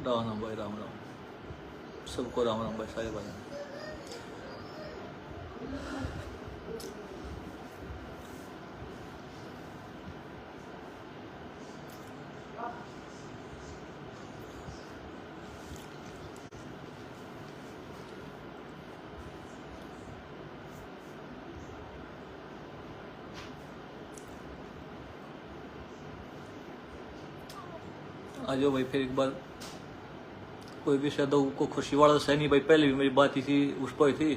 राम राम भाई, राम राम सबको, राम राम भाई, सारे भाई। आ जाओ भाई, फिर एक बार कोई भी शायद को खुशी वाला सह नहीं भाई। पहले भी मेरी बात ही थी, उस पर थी।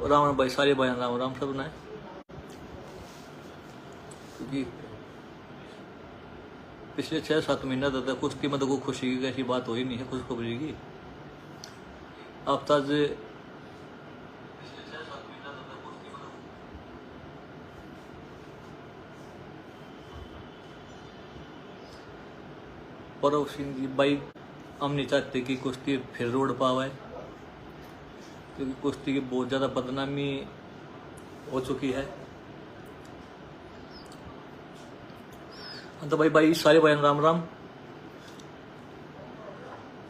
राम राम भाई, सारे भाई, राम राम सब ना। क्योंकि पिछले 6-7 महीना तक कुश्ती में तो कोई खुशी की ऐसी बात हो ही नहीं है, खुशखबरी की। अब तक परव सिंह जी भाई, हम नहीं चाहते कि कुश्ती फिर रोड पावे, क्योंकि कुश्ती की बहुत ज़्यादा बदनामी हो चुकी है। तो भाई सारे भाई राम राम।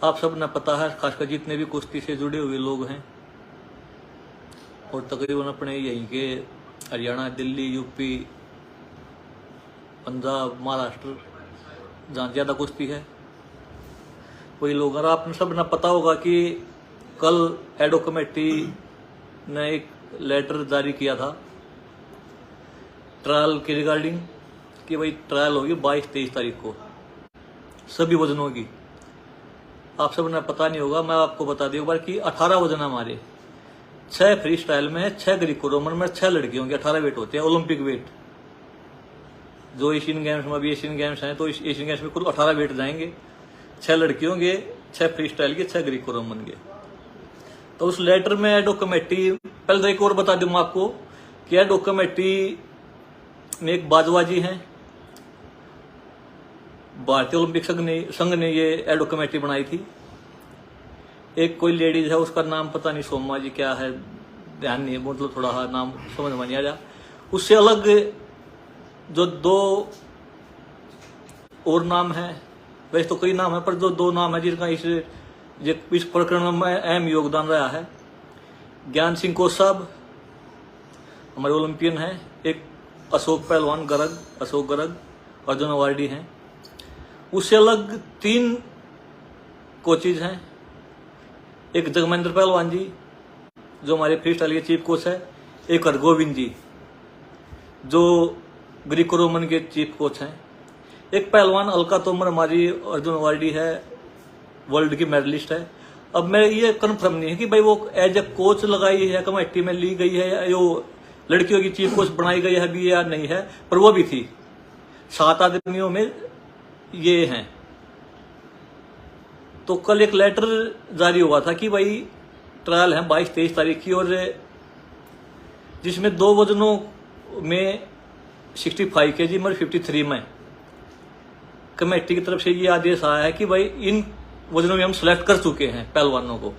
आप सब ने पता है, खासकर जितने भी कुश्ती से जुड़े हुए लोग हैं, और तकरीबन अपने यहीं के हरियाणा, दिल्ली, यूपी, पंजाब, महाराष्ट्र, जहाँ ज़्यादा कुश्ती है वही लोग। और आपने सब ने पता होगा कि कल एडो कमेटी ने एक लेटर जारी किया था ट्रायल के रिगार्डिंग, कि भाई ट्रायल होगी 22-23 तारीख को सभी वजनों की। आप सब ने पता नहीं होगा, मैं आपको बता दूं एक बार कि 18 वजन हमारे, 6 फ्री स्टाइल में, 6 ग्रीको रोमन में, 6 लड़कियों के 18 वेट होते हैं, ओलंपिक वेट। जो एशियन गेम्स में, अभी एशियन गेम्स हैं तो एशियन गेम्स में कुल 18 वेट जाएंगे, 6 लड़कियों के, 6 फ्री स्टाइल के, 6 ग्रीको रोमन के। तो उस लेटर में एडो कमेटी, पहले तो एक और बता दूं आपको कि एडो कमेटी में एक बाजवाजी हैं, भारतीय ओलंपिक संघ ने ये एडो कमेटी बनाई थी। एक कोई लेडीज है, उसका नाम पता नहीं, सोमा जी क्या है, ध्यान नहीं है, मतलब थोड़ा नाम समझ में नहीं आ रहा। उससे अलग जो 2 और नाम है, वैसे तो कई नाम है, पर जो 2 नाम है जिनका इस प्रकरण में अहम योगदान रहा है, ज्ञान सिंह कोच साहब हमारे ओलंपियन हैं, एक अशोक पहलवान गर्ग, अशोक गर्ग, अर्जुन अवार्डी हैं। उससे अलग 3 कोचेज हैं, एक जगमेंद्र पहलवान जी जो हमारे फ्री स्टाइल के चीफ कोच है, एक हरगोविंद जी जो ग्रीको रोमन के चीफ कोच हैं, एक पहलवान अलका तोमर हमारी अर्जुन अवार्डी है, वर्ल्ड की मेडलिस्ट है। अब मैं ये कन्फर्म नहीं है कि भाई वो एज ए कोच लगाई है, कमेटी में ली गई है, यो लड़कियों की चीफ कोच बनाई गई है भी या नहीं है, पर वो भी थी। 7 आदमियों में ये हैं। तो कल एक लेटर जारी हुआ था कि भाई ट्रायल है 22-23 तारीख की, और जिसमें 2 वजनों में 65 kg में 53 में कमेटी की तरफ से ये आदेश आया है कि भाई इन वजनों में हम सिलेक्ट कर चुके हैं पहलवानों को।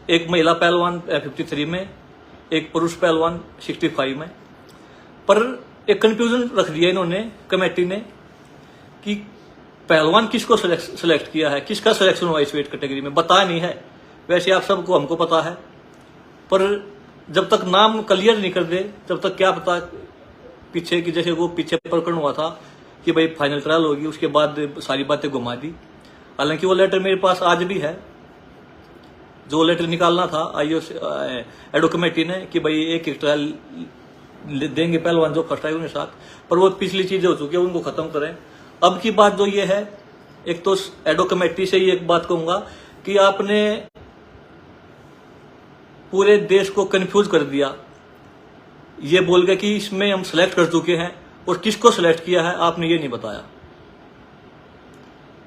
एक महिला पहलवान 53 में, एक पुरुष पहलवान 65 में। पर एक कंफ्यूजन रख दिया इन्होंने, कमेटी ने, कि पहलवान किसको सिलेक्ट किया है, किसका सिलेक्शन हुआ इस वेट कैटेगरी में, बताया नहीं है। वैसे आप सबको, हमको पता है, पर जब तक नाम क्लियर नहीं कर दे जब तक क्या पता पीछे की, जैसे वो पीछे प्रकरण हुआ था कि भाई फाइनल ट्रायल होगी, उसके बाद सारी बातें घुमा दी। हालांकि वो लेटर मेरे पास आज भी है, जो लेटर निकालना था एडो कमेटी ने कि भाई एक ट्रायल देंगे पहलवान जो फर्स्ट आए उनके साथ, पर वो पिछली चीजें हो चुकी है, उनको खत्म करें। अब की बात जो ये है, एक तो एडो कमेटी से ही एक बात कहूंगा कि आपने पूरे देश को कंफ्यूज कर दिया, ये बोल के कि इसमें हम सिलेक्ट कर चुके हैं, और किसको सिलेक्ट किया है आपने ये नहीं बताया।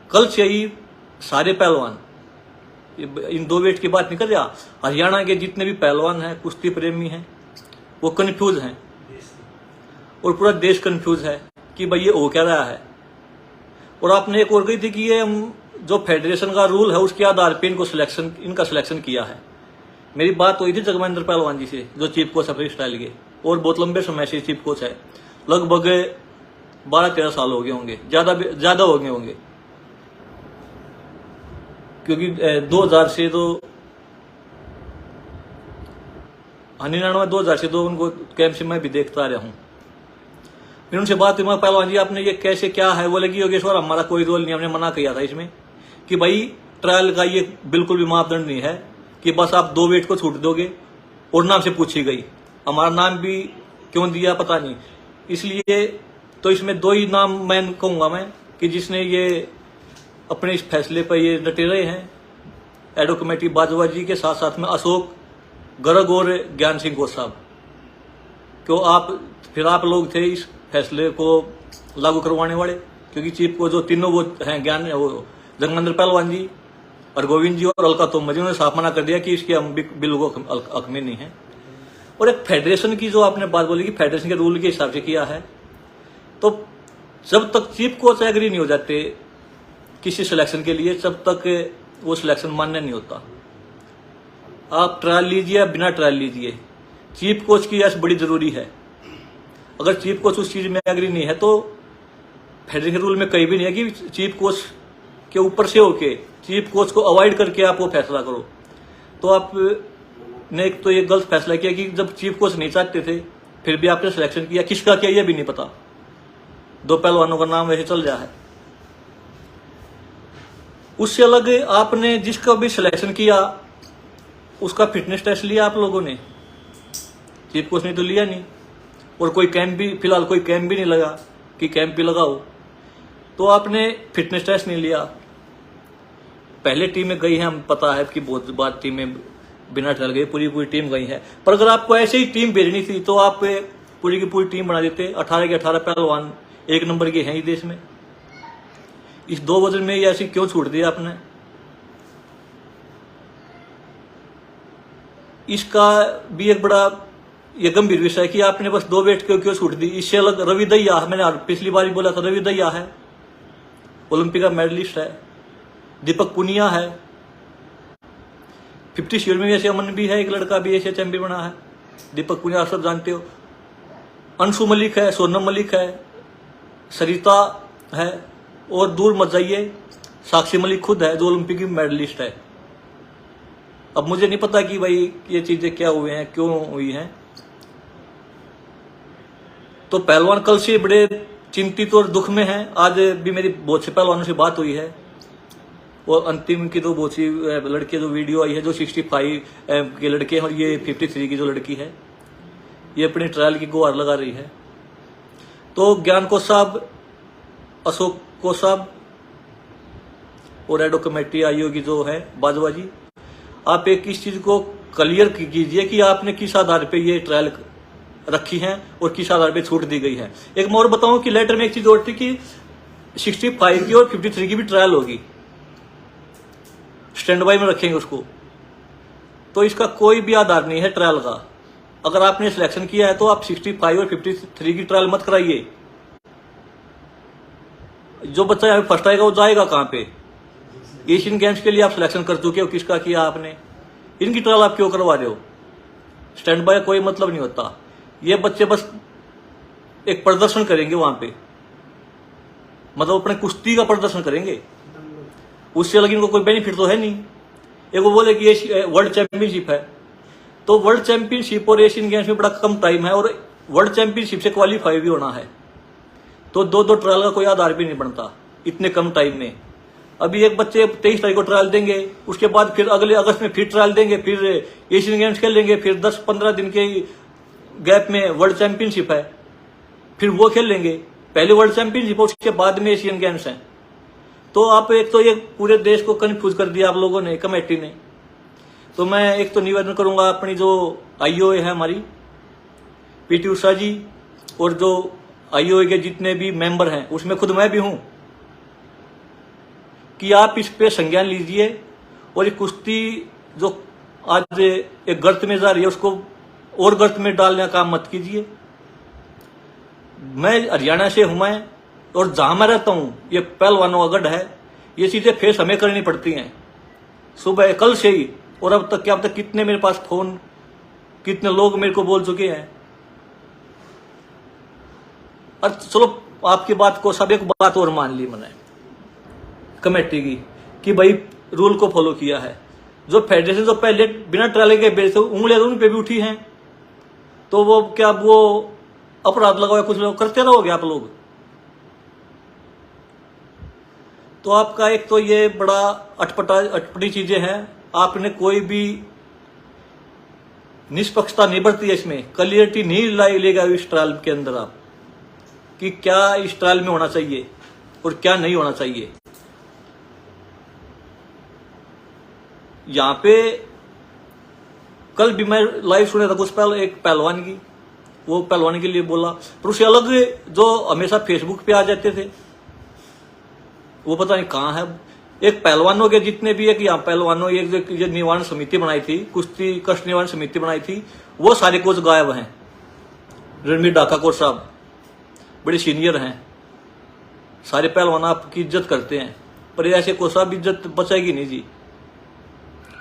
कल से ही सारे पहलवान, इन 2 वेट की बात नहीं कर रहा, हरियाणा के जितने भी पहलवान हैं, कुश्ती प्रेमी हैं, वो कंफ्यूज हैं, और पूरा देश कंफ्यूज है कि भाई ये हो क्या रहा है। और आपने एक और कही थी कि ये हम जो फेडरेशन का रूल है उसके आधार पर इनका सिलेक्शन किया है। मेरी बात हुई थी जगमेंद्र पहलवान जी से, जो चीफ कोच है फ्री स्टाइल के, और बहुत लंबे समय से चीफ कोच है, लगभग 12-13 साल हो गए होंगे, ज्यादा हो गए होंगे। क्योंकि 2000 से तो 2000 से तो उनको कैंप से मैं भी देखता रहा हूँ। फिर उनसे बात हुई, पहलवान जी आपने ये कैसे क्या है? बोले कि योगेश्वर हमारा कोई रोल नहीं, हमने मना किया था इसमें कि भाई ट्रायल का ये बिल्कुल भी मापदंड नहीं है कि बस आप 2 वेट को छूट दोगे। और नाम से पूछी गई, हमारा नाम भी क्यों दिया पता नहीं। इसलिए तो इसमें 2 ही नाम मैं कहूंगा मैं कि जिसने ये अपने इस फैसले पर ये डटे रहे हैं, एडो कमेटी बाजवा जी के साथ साथ में अशोक गर्ग और ज्ञान सिंह घोष साहब। क्यों आप लोग थे इस फैसले को लागू करवाने वाले, क्योंकि चीफ को जो तीनों वो हैं जगमंदर पहलवान जी और गोविंद जी और अलका तोमर जी, उन्होंने साफ मना कर दिया कि इसके हम बिल को हक में नहीं है। और एक फेडरेशन की जो आपने बात बोली कि फेडरेशन के रूल के हिसाब से किया है, तो जब तक चीफ कोच एग्री नहीं हो जाते किसी सिलेक्शन के लिए, तब तक वो सिलेक्शन मान्य नहीं होता। आप ट्रायल लीजिए या बिना ट्रायल लीजिए, चीफ कोच की यश बड़ी जरूरी है। अगर चीफ कोच उस चीज में एग्री नहीं है तो फेडरेशन के रूल में कहीं भी नहीं है कि चीफ कोच के ऊपर से होके चीफ कोच को अवॉइड करके आप वो फैसला करो। तो आपने एक तो ये गलत फैसला किया कि जब चीफ कोच नहीं चाहते थे फिर भी आपने सिलेक्शन किया, किसका किया ये भी नहीं पता। 2 पहलवानों का नाम वैसे चल रहा है। उससे अलग आपने जिसका भी सिलेक्शन किया उसका फिटनेस टेस्ट लिया आप लोगों ने, चीफ कोच ने तो लिया नहीं। और कोई कैंप भी, फिलहाल कोई कैंप भी नहीं लगा कि कैंप भी लगाओ, तो आपने फिटनेस टेस्ट नहीं लिया। पहले टीमें गई हैं, हम पता है कि बहुत बार टीमें बिना ट्रायल गई, पूरी टीम गई है। पर अगर आपको ऐसे ही टीम भेजनी थी तो आप पूरी की पूरी टीम बना देते। 18 के 18 पहलवान 1 नंबर के हैं ही देश में। इस 2 वजन में ये ऐसी क्यों छूट दिया आपने? इसका भी एक बड़ा ये गंभीर विषय है कि आपने बस 2 वेट क्यों छूट दी। इससे अलग रवि दहिया, मैंने पिछली बार ही बोला था, रवि दहिया है, ओलंपिक का मेडलिस्ट है। दीपक पुनिया है, 50 शील्ड में ऐसे अमन भी है, एक लड़का भी एशिया चैंपियन बना है। दीपक पुनिया आप सब जानते हो। अंशु मलिक है, सोनम मलिक है, सरिता है, और दूर मत जाइए साक्षी मलिक खुद है जो ओलंपिक की मेडलिस्ट है। अब मुझे नहीं पता कि भाई ये चीजें क्या हुए हैं, क्यों हुई हैं। तो पहलवान कल से बड़े चिंतित और दुख में हैं। आज भी मेरी बहुत से पहलवानों से बात हुई है। और अंतिम की तो बहुत सी लड़के जो वीडियो आई है, जो 65 के लड़के हैं और ये 53 की जो लड़की है, ये अपनी ट्रायल की गुहार लगा रही है। तो ज्ञान को साहब, अशोक को साहब और एडो कमेटी आईओ की जो है बाजवा जी, आप एक इस चीज को क्लियर कीजिए कि आपने किस आधार पे ये ट्रायल रखी है और किस आधार पे छूट दी गई है। एक मैं और बताऊं कि लेटर में एक चीज और थी कि 65 की और 53 की भी ट्रायल होगी, स्टैंड बाय में रखेंगे उसको। तो इसका कोई भी आधार नहीं है ट्रायल का। अगर आपने सिलेक्शन किया है तो आप 65 और 53 की ट्रायल मत कराइए। जो बच्चा यहाँ फर्स्ट आएगा वो जाएगा कहां पे? एशियन गेम्स के लिए आप सिलेक्शन कर चुके हो, किसका किया आपने? इनकी ट्रायल आप क्यों करवा रहे हो? स्टैंड बाय कोई मतलब नहीं होता। ये बच्चे बस एक प्रदर्शन करेंगे वहां पे, मतलब अपने कुश्ती का प्रदर्शन करेंगे, उससे अलग इनको कोई बेनिफिट तो है नहीं। एक वो बोले कि वर्ल्ड चैंपियनशिप है, तो वर्ल्ड चैंपियनशिप और एशियन गेम्स में बड़ा कम टाइम है और वर्ल्ड चैंपियनशिप से क्वालिफाई भी होना है। तो 2 ट्रायल का कोई आधार भी नहीं बनता इतने कम टाइम में। अभी एक बच्चे 23 तारीख को ट्रायल देंगे, उसके बाद फिर अगले अगस्त में फिर ट्रायल देंगे, फिर एशियन गेम्स खेलेंगे, फिर 10-15 दिन के गैप में वर्ल्ड चैंपियनशिप है, फिर वो खेल लेंगे। पहले वर्ल्ड चैंपियनशिप, उसके बाद में एशियन गेम्स हैं। तो आप एक तो ये पूरे देश को कंफ्यूज कर दिया आप लोगों ने, कमेटी ने। तो मैं एक तो निवेदन करूंगा, अपनी जो आईओए है हमारी पीटी उषा जी, और जो आईओए के जितने भी मेंबर हैं उसमें खुद मैं भी हूं, कि आप इस पे संज्ञान लीजिए और ये कुश्ती जो आज एक गर्त में जा रही है उसको और गर्त में डालने का काम मत कीजिए। मैं हरियाणा से हूं मैं, और जहां मैं रहता हूं ये पहलवानों का गढ़ है। ये चीजें फेस हमें करनी पड़ती हैं सुबह कल से ही, और अब तक क्या, अब तक कितने मेरे पास फोन, कितने लोग मेरे को बोल चुके हैं। और चलो आपकी बात को सब, एक बात और मान ली मैंने कमेटी की कि भाई रूल को फॉलो किया है। जो फेडरेशन जो पहले बिना ट्रायल के बेच उंगलियां उन पे भी उठी हैं, तो वो क्या वो अपराध लगाओ, कुछ लोग करते रहोगे आप लोग। तो आपका एक तो ये बड़ा अटपटी चीजें हैं, आपने कोई भी निष्पक्षता नहीं बरती है, इसमें क्लियरिटी नहीं लेगा इस ट्रायल के अंदर आप कि क्या इस ट्रायल में होना चाहिए और क्या नहीं होना चाहिए। यहां पे कल भी मैं लाइव सुना था कुछ एक पहलवान की, वो पहलवान के लिए बोला, पर उससे अलग जो हमेशा फेसबुक पे आ जाते थे वो पता नहीं कहाँ है। एक पहलवानों के जितने भी एक यहाँ पहलवानों एक जो निवारण समिति बनाई थी, कुश्ती कष्ट निवारण समिति बनाई थी, वो सारे कोच गायब हैं। रणवीर ढाकाकोर साहब बड़े सीनियर हैं, सारे पहलवान आपकी इज्जत करते हैं, पर ऐसे कोच साहब इज्जत बचेगी नहीं जी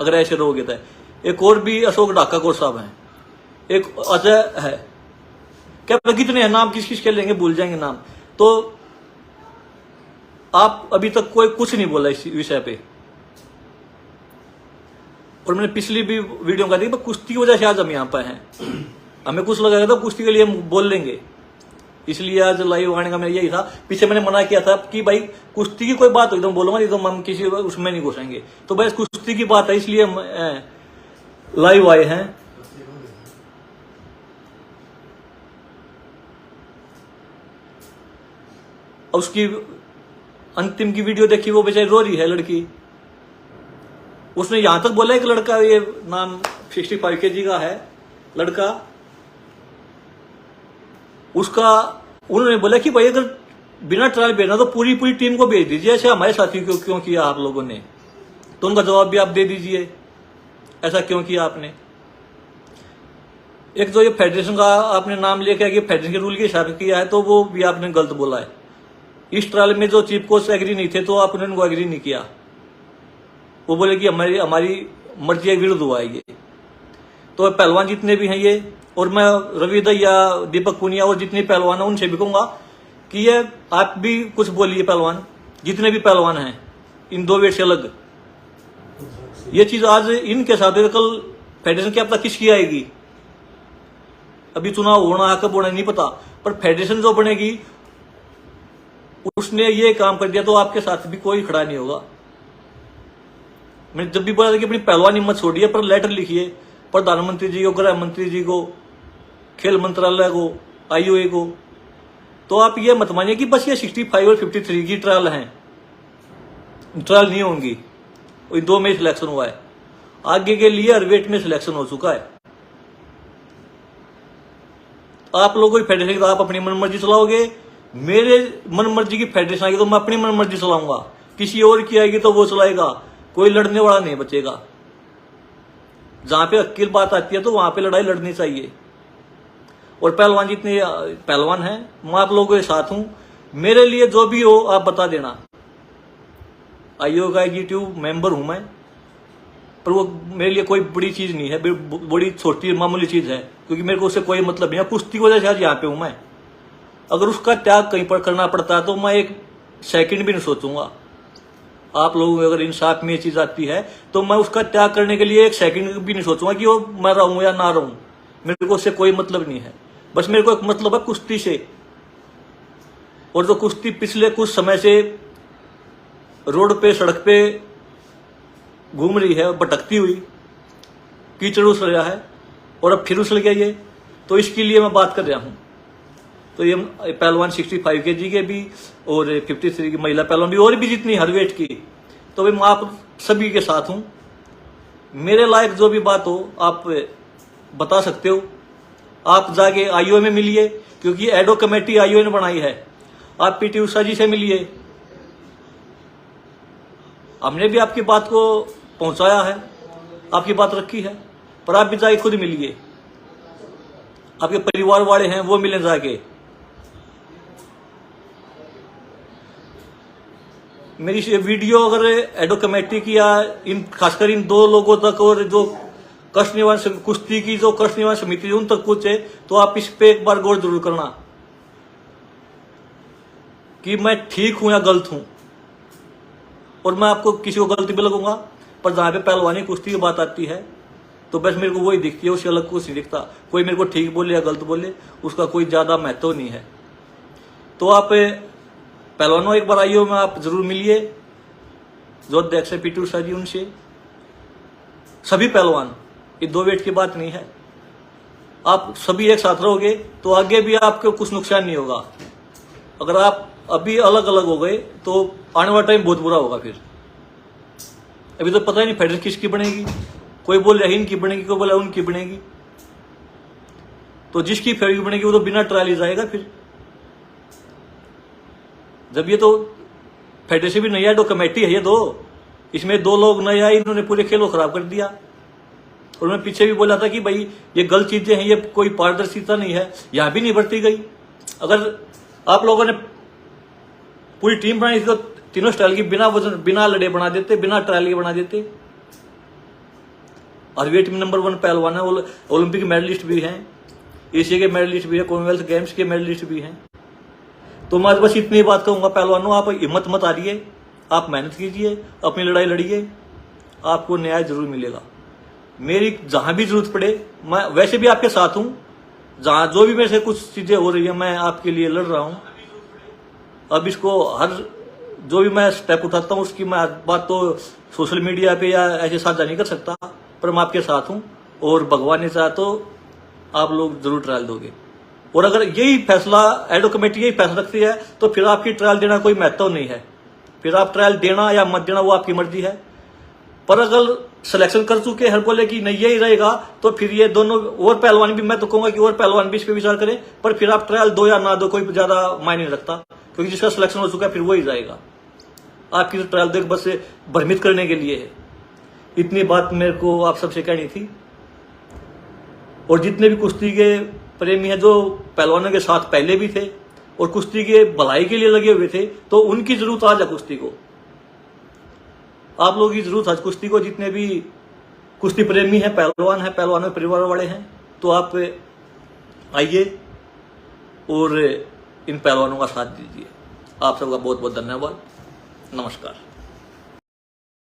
अगर ऐसे रहोगे तो। एक और भी अशोक ढाकाकोर साहब हैं, एक अजय है, क्या कितने हैं नाम किस किस के लेंगे, भूल जाएंगे नाम। तो आप अभी तक कोई कुछ नहीं बोला इस विषय पे। और मैंने पिछली भी वीडियो में कहा था कुश्ती की वजह से आज हम यहाँ पर हैं, हमें कुछ लगा था कुश्ती के लिए हम बोल लेंगे, इसलिए आज लाइव आने का मेरा यही था। पीछे मैंने मना किया था कि भाई कुश्ती की कोई बात हो एकदम बोलूंगा, नहीं तो हम किसी उसमें नहीं घुसेंगे। तो बस कुश्ती की बात है इसलिए हम लाइव आए हैं। उसकी अंतिम की वीडियो देखी, वो बेचारी रो रही है लड़की। उसने यहां तक बोला एक लड़का, ये नाम 65 kg का है लड़का, उसका उन्होंने बोला कि भाई अगर बिना ट्रायल भेजना तो पूरी टीम को भेज दीजिए, ऐसे हमारे साथी को क्यों किया आप लोगों ने। तो उनका जवाब भी आप दे दीजिए, ऐसा क्यों किया आपने। एक जो ये फेडरेशन का आपने नाम लेके कि फेडरेशन के रूल के हिसाब से किया है, तो वो भी आपने गलत बोला है। इस ट्रायल में जो चीफ कोच एग्री नहीं थे, तो आपने उनको एग्री नहीं किया। वो बोले कि हमारी मर्जी के विरुद्ध हुआ है ये। तो पहलवान जितने भी हैं ये, और मैं रवि दैया, दीपक पुनिया और जितने पहलवान हैं उनसे भी कहूंगा कि ये आप भी कुछ बोलिए, पहलवान जितने भी पहलवान हैं इन दो वेट से अलग। ये चीज आज इनके साथ है, कल फेडरेशन क्या पता किसकी आएगी। अभी चुनाव होना है कब होना नहीं पता, पर फेडरेशन जो बनेगी उसने ये काम कर दिया तो आपके साथ भी कोई खड़ा नहीं होगा। मैंने जब भी बोला था कि अपनी पहलवानी मत छोड़िए, पर लेटर लिखिए प्रधानमंत्री जी को, गृह मंत्री जी को, खेल मंत्रालय को, आईओए को। तो आप ये मत मानिए कि बस ये 65 और 53 की ट्रायल हैं, ट्रायल नहीं होंगी। 2 में सिलेक्शन हुआ है, आगे के लिए हर वेट में सिलेक्शन हो चुका है। आप लोगों की फेडरेशन आप अपनी मनमर्जी चलाओगे, मेरे मन मर्जी की फेडरेशन आएगी तो मैं अपनी मन मर्जी चलाऊंगा, किसी और की आएगी तो वो चलाएगा, कोई लड़ने वाला नहीं बचेगा। जहां पे अकेली बात आती है तो वहां पे लड़ाई लड़नी चाहिए। और पहलवान जितने पहलवान हैं मैं आप लोगों के साथ हूं, मेरे लिए जो भी हो आप बता देना। आईओ का यूट्यूब मेंबर हूं मैं, पर वो मेरे लिए कोई बड़ी चीज नहीं है, बड़ी छोटी मामूली चीज है, क्योंकि मेरे को उससे कोई मतलब नहीं है। कुश्ती की वजह से आज यहाँ पे हूं मैं। अगर उसका त्याग कहीं पर करना पड़ता है तो मैं एक सेकंड भी नहीं सोचूंगा। आप लोगों को अगर इंसाफ में ये चीज आती है तो मैं उसका त्याग करने के लिए एक सेकंड भी नहीं सोचूंगा कि वो मैं रहूं या ना रहूं। मेरे को उससे कोई मतलब नहीं है, बस मेरे को एक मतलब है कुश्ती से। और जो कुश्ती पिछले कुछ समय से रोड पे सड़क पे घूम रही है भटकती हुई, कीचड़ उछल रहा है और अब फिर उछल गया ये, तो इसके लिए मैं बात कर रहा हूं। तो ये पहलवान 65 kg के भी और 53 की महिला पहलवान भी, और भी जितनी हर वेट की, तो भाई मैं आप सभी के साथ हूं। मेरे लायक जो भी बात हो आप बता सकते हो। आप जाके आईओए में मिलिए, क्योंकि एडो कमेटी आईओए ने बनाई है। आप पीटी उषा जी से मिलिए, हमने भी आपकी बात को पहुंचाया है, आपकी बात रखी है, पर आप भी जाके खुद मिलिए। आपके परिवार वाले हैं वो मिले जाके। मेरी ये वीडियो अगर एडो कमेटी की या इन खासकर इन 2 लोगों तक और जो कष्ट निवारण कुश्ती की जो कष्ट निवारण समिति उन तक पहुंचे, तो आप इस पे एक बार गौर जरूर करना कि मैं ठीक हूं या गलत हूं। और मैं आपको किसी को गलती भी लगूंगा, पर जहां पे पहलवानी कुश्ती की बात आती है तो बस मेरे को वही दिखती है, उससे अलग कुछ नहीं दिखता। कोई मेरे को ठीक बोले या गलत बोले उसका कोई ज्यादा महत्व नहीं है। तो आप पहलवानों एक बार आइए, में आप जरूर मिलिए, जो अध्यक्ष है पीटी उषा जी, उनसे। सभी पहलवान, ये दो वेट की बात नहीं है। आप सभी एक साथ रहोगे तो आगे भी आपको कुछ नुकसान नहीं होगा। अगर आप अभी अलग अलग हो गए तो आने वाला टाइम बहुत बुरा होगा। फिर अभी तो पता ही नहीं फेडरेशन किसकी बनेगी, कोई बोल रहा है इनकी बनेगी, कोई बोला उनकी बनेगी। तो जिसकी फेडरेशन बनेगी वो तो बिना ट्रायल ही जाएगा। फिर जब ये तो फेडरेशन भी नहीं है, तो कमेटी है ये दो, इसमें दो लोग नए आए, इन्होंने पूरे खेल को खराब कर दिया। और मैं पीछे भी बोला था कि भाई ये गलत चीजें हैं, ये कोई पारदर्शिता नहीं है, यहां भी नहीं बरती गई। अगर आप लोगों ने पूरी टीम बनाई थी तो तीनों स्टाइल की बिना वजन बिना लड़े बना देते, बिना ट्रायल के बना देते। और वेट में नंबर 1 पहलवान है, ओलंपिक मेडलिस्ट भी हैं, एशिया के मेडलिस्ट भी है, कॉमनवेल्थ गेम्स के मेडलिस्ट भी हैं। तो मैं बस इतनी बात कहूंगा, पहलवानों आप हिम्मत मत हारिए, आप मेहनत कीजिए, अपनी लड़ाई लड़िए, आपको न्याय जरूर मिलेगा। मेरी जहां भी जरूरत पड़े, मैं वैसे भी आपके साथ हूं, जहां जो भी मेरे से कुछ चीजें हो रही है मैं आपके लिए लड़ रहा हूं। अब इसको हर जो भी मैं स्टेप उठाता हूं उसकी मैं बात तो सोशल मीडिया पे या ऐसे साझा नहीं कर सकता, पर मैं आपके साथ हूं। और भगवान ने चाहा तो आप लोग जरूर ट्रायल दोगे। और अगर यही फैसला एडो कमेटी यही फैसला रखती है तो फिर आपकी ट्रायल देना कोई महत्व नहीं है। फिर आप ट्रायल देना या मत देना वो आपकी मर्जी है। पर अगर सिलेक्शन कर चुके हर बोले कि नहीं यही रहेगा, तो फिर ये दोनों और पहलवान भी, मैं तो कहूंगा कि और पहलवान भी इस पर विचार करें। पर फिर आप ट्रायल दो या ना दो कोई ज्यादा मायने नहीं रखता, क्योंकि जिसका सिलेक्शन हो चुका है फिर वही जाएगा। आपकी तो ट्रायल देख बस भ्रमित करने के लिए है। इतनी बात मेरे को आप सबसे कहनी थी। और जितने भी कुश्ती के प्रेमी हैं, जो पहलवानों के साथ पहले भी थे और कुश्ती के भलाई के लिए लगे हुए थे, तो उनकी जरूरत आज है कुश्ती को। आप लोगों की जरूरत आज कुश्ती को, जितने भी कुश्ती प्रेमी हैं, पहलवान हैं, पहलवानों के परिवार वाले हैं, तो आप आइए और इन पहलवानों का साथ दीजिए। आप सबका बहुत बहुत धन्यवाद। नमस्कार।